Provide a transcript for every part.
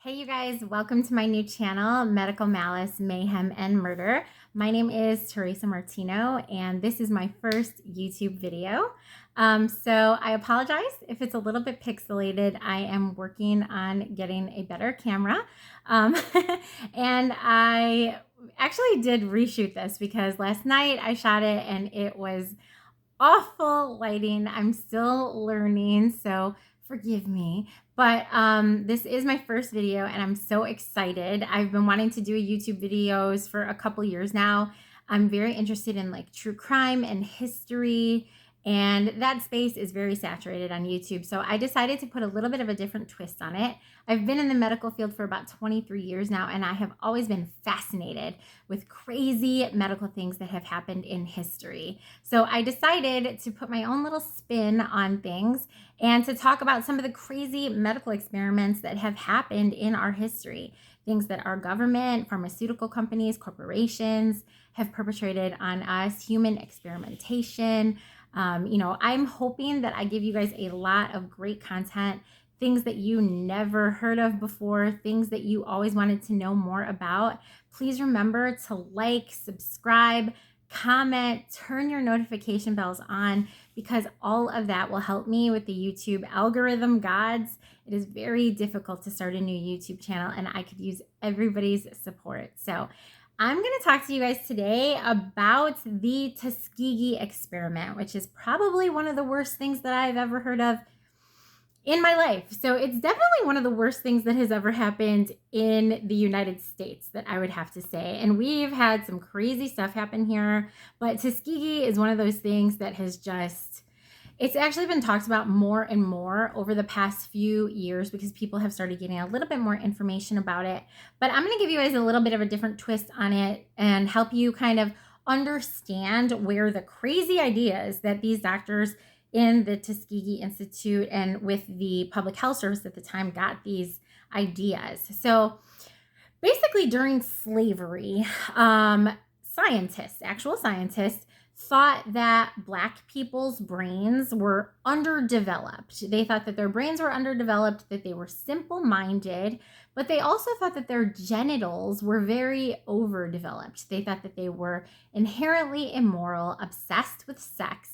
Hey you guys, welcome to my new channel, Medical Malice Mayhem and Murder. My name is Teresa Martino and this is my first YouTube video. So I apologize if it's a little bit pixelated. I am working on getting a better camera. And I actually did reshoot this because last night I shot it and it was awful lighting. I'm still learning, so forgive me. But this is my first video and I'm so excited. I've been wanting to do YouTube videos for a couple years now. I'm very interested in like true crime and history, and that space is very saturated on YouTube. So I decided to put a little bit of a different twist on it. I've been in the medical field for about 23 years now, and I have always been fascinated with crazy medical things that have happened in history. So I decided to put my own little spin on things and to talk about some of the crazy medical experiments that have happened in our history. Things that our government, pharmaceutical companies, corporations have perpetrated on us, human experimentation. I'm hoping that I give you guys a lot of great content, things that you never heard of before, things that you always wanted to know more about. Please remember to like, subscribe, comment, turn your notification bells on, because all of that will help me with the YouTube algorithm gods. It is very difficult to start a new YouTube channel and I could use everybody's support. So I'm going to talk to you guys today about the Tuskegee Experiment, which is probably one of the worst things that I've ever heard of in my life. So it's definitely one of the worst things that has ever happened in the United States, that I would have to say. And we've had some crazy stuff happen here, but Tuskegee is one of those things that has just, it's actually been talked about more and more over the past few years because people have started getting a little bit more information about it. But I'm going to give you guys a little bit of a different twist on it and help you kind of understand where the crazy ideas that these doctors in the Tuskegee Institute and with the Public Health Service at the time got these ideas. So basically during slavery, actual scientists, thought that Black people's brains were underdeveloped. They thought that their brains were underdeveloped, that they were simple-minded, but they also thought that their genitals were very overdeveloped. They thought that they were inherently immoral, obsessed with sex,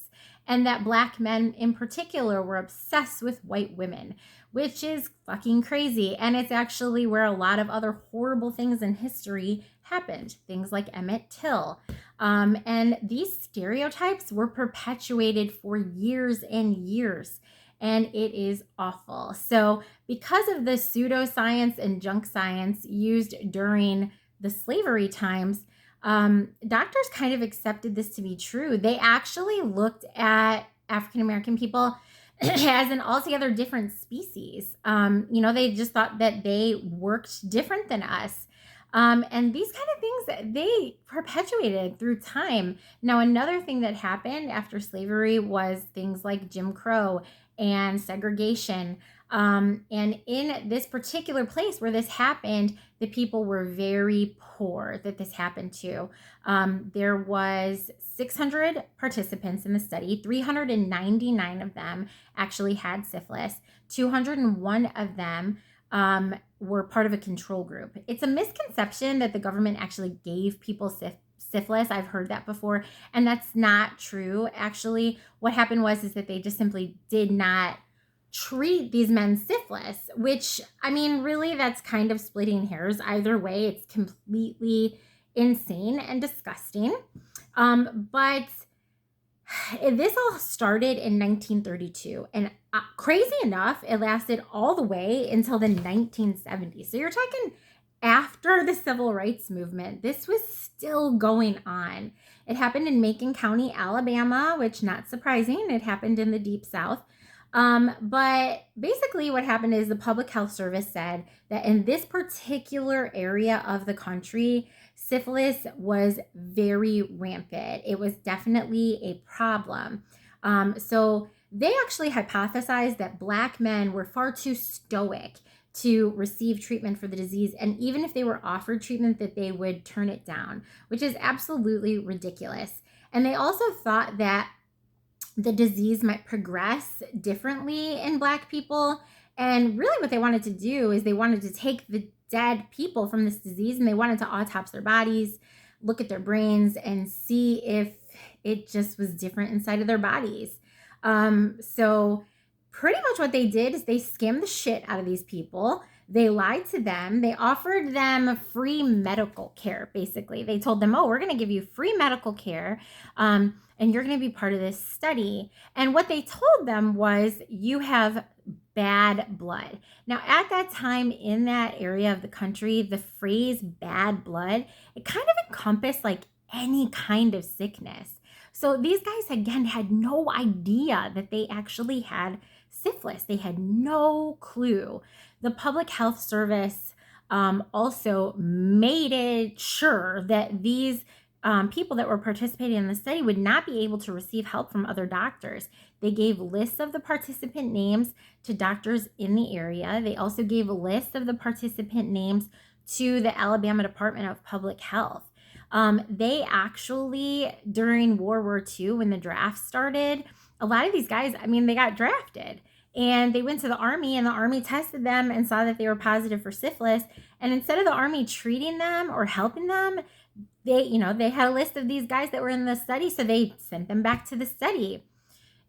and that Black men in particular were obsessed with white women, which is fucking crazy. And it's actually where a lot of other horrible things in history happened. Things like Emmett Till. And these stereotypes were perpetuated for years and years. And it is awful. So because of the pseudoscience and junk science used during the slavery times, doctors kind of accepted this to be true. They actually looked at African American people as an altogether different species. They just thought that they worked different than us. And these kind of things, they perpetuated through time. Now, another thing that happened after slavery was things like Jim Crow and segregation. And in this particular place where this happened, the people were very poor that this happened to. There was 600 participants in the study. 399 of them actually had syphilis. 201 of them were part of a control group. It's a misconception that the government actually gave people syphilis. I've heard that before, and that's not true. Actually, what happened was that they just simply did not treat these men's syphilis, which, I mean, really, that's kind of splitting hairs. Either way, it's completely insane and disgusting. But this all started in 1932, and crazy enough, it lasted all the way until the 1970s. So you're talking after the Civil Rights Movement. This was still going on. It happened in Macon County, Alabama, which, not surprising, it happened in the Deep South. But basically what happened is the Public Health Service said that in this particular area of the country, syphilis was very rampant. It was definitely a problem. So they actually hypothesized that Black men were far too stoic to receive treatment for the disease. And even if they were offered treatment, that they would turn it down, which is absolutely ridiculous. And they also thought that the disease might progress differently in Black people And really what they wanted to do is they wanted to take the dead people from this disease and they wanted to autopsy their bodies, look at their brains, and see if it just was different inside of their bodies. So pretty much what they did is they scammed the shit out of these people. They lied to them. They offered them free medical care, basically. They told them, oh, we're going to give you free medical care, and you're going to be part of this study. And what they told them was, you have bad blood. Now, at that time in that area of the country, the phrase bad blood, it kind of encompassed like any kind of sickness. So these guys, again, had no idea that they actually had syphilis. They had no clue. The Public Health Service also made it sure that these people that were participating in the study would not be able to receive help from other doctors. They gave lists of the participant names to doctors in the area. They also gave a list of the participant names to the Alabama Department of Public Health. They actually, during World War II, when the draft started, a lot of these guys, they got drafted. And they went to the Army, and the Army tested them and saw that they were positive for syphilis. And instead of the Army treating them or helping them, they had a list of these guys that were in the study, so they sent them back to the study.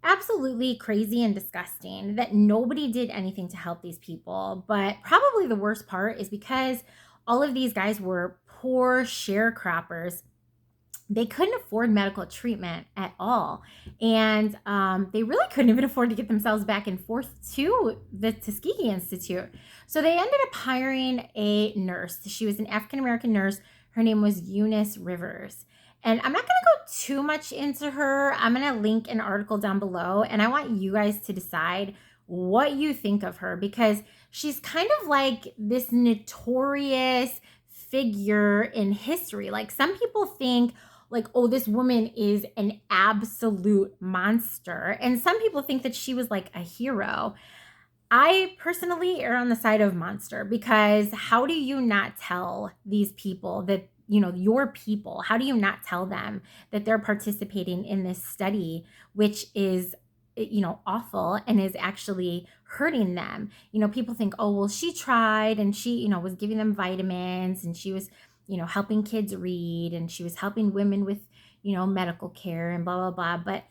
Absolutely crazy and disgusting that nobody did anything to help these people. But probably the worst part is because all of these guys were poor sharecroppers. They couldn't afford medical treatment at all. And they really couldn't even afford to get themselves back and forth to the Tuskegee Institute. So they ended up hiring a nurse. She was an African-American nurse. Her name was Eunice Rivers. And I'm not going to go too much into her. I'm going to link an article down below. And I want you guys to decide what you think of her, because she's kind of like this notorious figure in history. Like, some people think, like, oh, this woman is an absolute monster. And some people think that she was like a hero. I personally err on the side of monster, because how do you not tell these people that, your people, how do you not tell them that they're participating in this study, which is, awful and is actually hurting them? People think, oh, well, she tried and she, was giving them vitamins, and she was, helping kids read, and she was helping women with, medical care and blah, blah, blah. But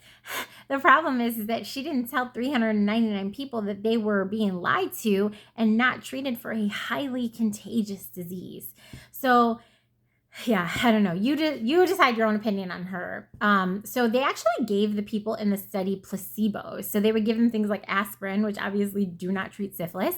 the problem is that she didn't tell 399 people that they were being lied to and not treated for a highly contagious disease. So yeah, I don't know. You decide your own opinion on her. So they actually gave the people in the study placebos. So they would give them things like aspirin, which obviously do not treat syphilis,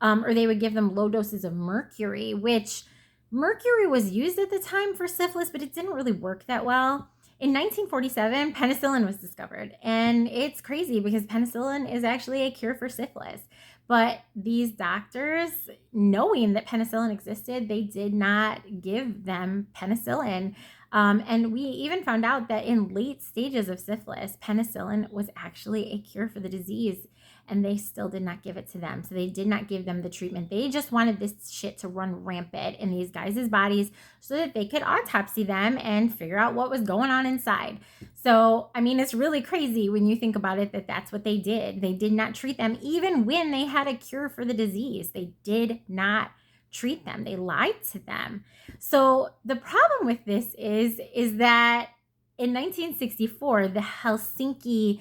or they would give them low doses of mercury, which mercury was used at the time for syphilis, but it didn't really work that well. In 1947, penicillin was discovered, and it's crazy because penicillin is actually a cure for syphilis. But these doctors, knowing that penicillin existed, they did not give them penicillin. And we even found out that in late stages of syphilis, penicillin was actually a cure for the disease, and they still did not give it to them. So they did not give them the treatment. They just wanted this shit to run rampant in these guys' bodies so that they could autopsy them and figure out what was going on inside. So, it's really crazy when you think about it that that's what they did. They did not treat them even when they had a cure for the disease. They did not treat them. They lied to them. So the problem with this is that in 1964, the Helsinki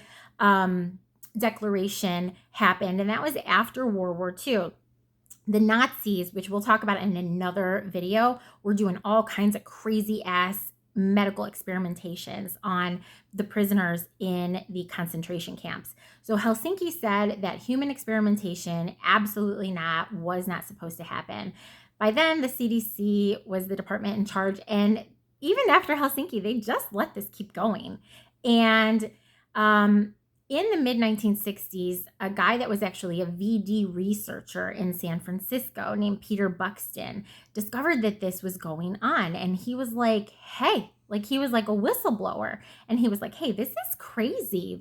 Declaration happened, and that was after World War II. The Nazis, which we'll talk about in another video, were doing all kinds of crazy ass medical experimentations on the prisoners in the concentration camps. So Helsinki said that human experimentation was not supposed to happen. By then, the CDC was the department in charge, and even after Helsinki, they just let this keep going. And in the mid-1960s, a guy that was actually a VD researcher in San Francisco named Peter Buxton discovered that this was going on. And he was like, hey, he was like a whistleblower. And he was like, hey, this is crazy.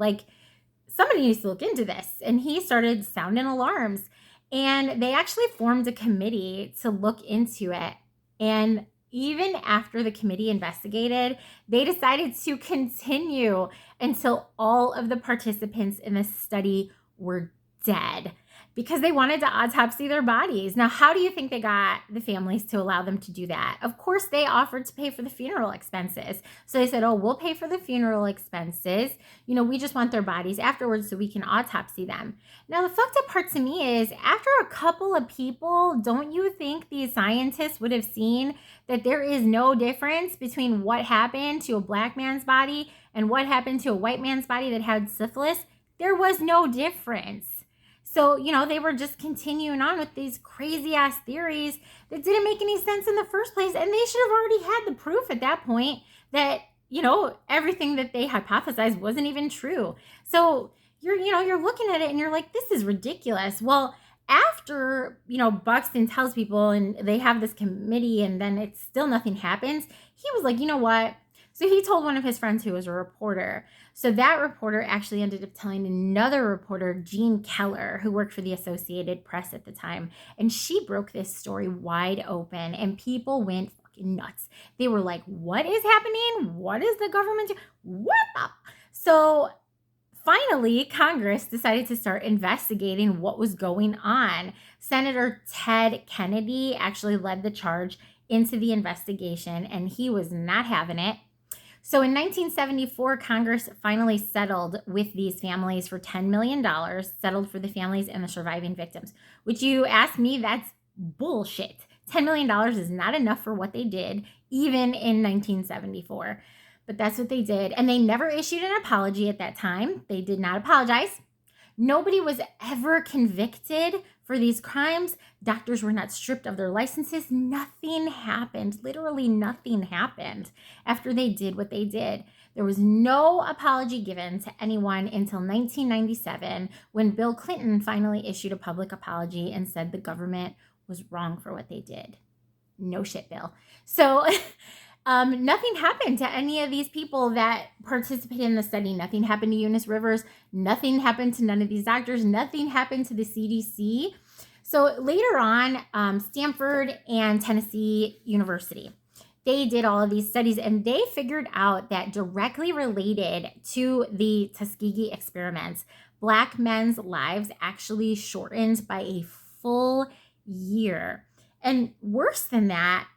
Somebody needs to look into this. And he started sounding alarms. And they actually formed a committee to look into it. And even after the committee investigated, they decided to continue until all of the participants in the study were dead. because they wanted to autopsy their bodies. Now, how do you think they got the families to allow them to do that? Of course, they offered to pay for the funeral expenses. So they said, oh, we'll pay for the funeral expenses. You know, we just want their bodies afterwards so we can autopsy them. Now, the fucked up part to me is after a couple of people, don't you think these scientists would have seen that there is no difference between what happened to a black man's body and what happened to a white man's body that had syphilis? There was no difference. So, you know, they were just continuing on with these crazy ass theories that didn't make any sense in the first place. And they should have already had the proof at that point that, you know, everything that they hypothesized wasn't even true. So you're looking at it and you're like, this is ridiculous. Well, after, you know, Buxton tells people and they have this committee and then it's still nothing happens, he was like, you know what? So he told one of his friends who was a reporter. So that reporter actually ended up telling another reporter, Jean Keller, who worked for the Associated Press at the time. And she broke this story wide open and people went fucking nuts. They were like, what is happening? What is the government doing? What the? So finally, Congress decided to start investigating what was going on. Senator Ted Kennedy actually led the charge into the investigation and he was not having it. So in 1974, Congress finally settled with these families for $10 million, settled for the families and the surviving victims, which you ask me, that's bullshit. $10 million is not enough for what they did, even in 1974. But that's what they did. And they never issued an apology at that time. They did not apologize. Nobody was ever convicted for these crimes. Doctors were not stripped of their licenses. Nothing happened. Literally nothing happened after they did what they did. There was no apology given to anyone until 1997 when Bill Clinton finally issued a public apology and said the government was wrong for what they did. No shit, Bill. So nothing happened to any of these people that participated in the study. Nothing happened to Eunice Rivers. Nothing happened to none of these doctors. Nothing happened to the CDC. So later on, Stanford and Tennessee University, they did all of these studies and they figured out that directly related to the Tuskegee experiments, Black men's lives actually shortened by a full year. And worse than that,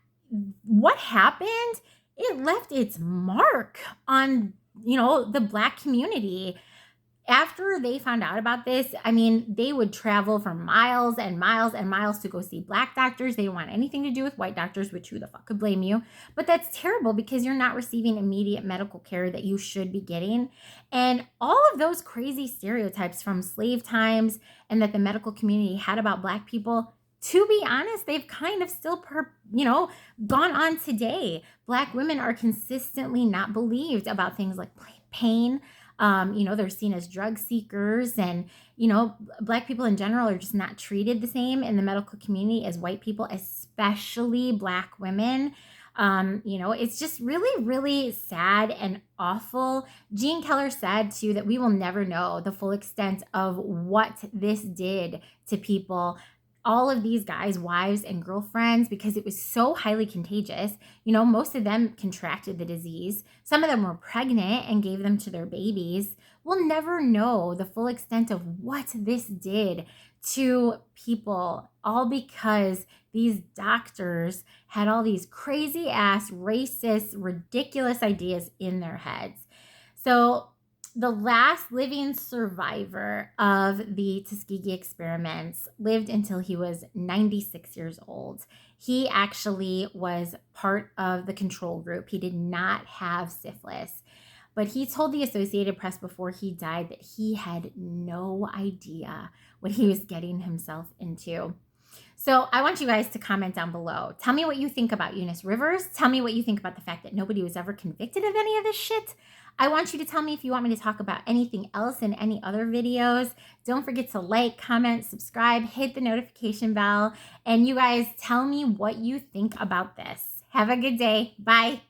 what happened? It left its mark on, you know, the Black community. After they found out about this, I mean, they would travel for miles and miles and miles to go see Black doctors. They didn't want anything to do with white doctors, which who the fuck could blame you? But that's terrible because you're not receiving immediate medical care that you should be getting. And all of those crazy stereotypes from slave times and that the medical community had about Black people, to be honest, they've kind of still, gone on today. Black women are consistently not believed about things like pain. They're seen as drug seekers and, Black people in general are just not treated the same in the medical community as white people, especially Black women. It's just really, really sad and awful. Jean Keller said, too, that we will never know the full extent of what this did to people, all of these guys' wives and girlfriends, because it was so highly contagious. Most of them contracted the disease. Some of them were pregnant and gave them to their babies. We'll never know the full extent of what this did to people, all because these doctors had all these crazy ass, racist, ridiculous ideas in their heads. So the last living survivor of the Tuskegee experiments lived until he was 96 years old. He actually was part of the control group. He did not have syphilis, but he told the Associated Press before he died that he had no idea what he was getting himself into. So I want you guys to comment down below. Tell me what you think about Eunice Rivers. Tell me what you think about the fact that nobody was ever convicted of any of this shit. I want you to tell me if you want me to talk about anything else in any other videos. Don't forget to like, comment, subscribe, hit the notification bell. And you guys tell me what you think about this. Have a good day. Bye.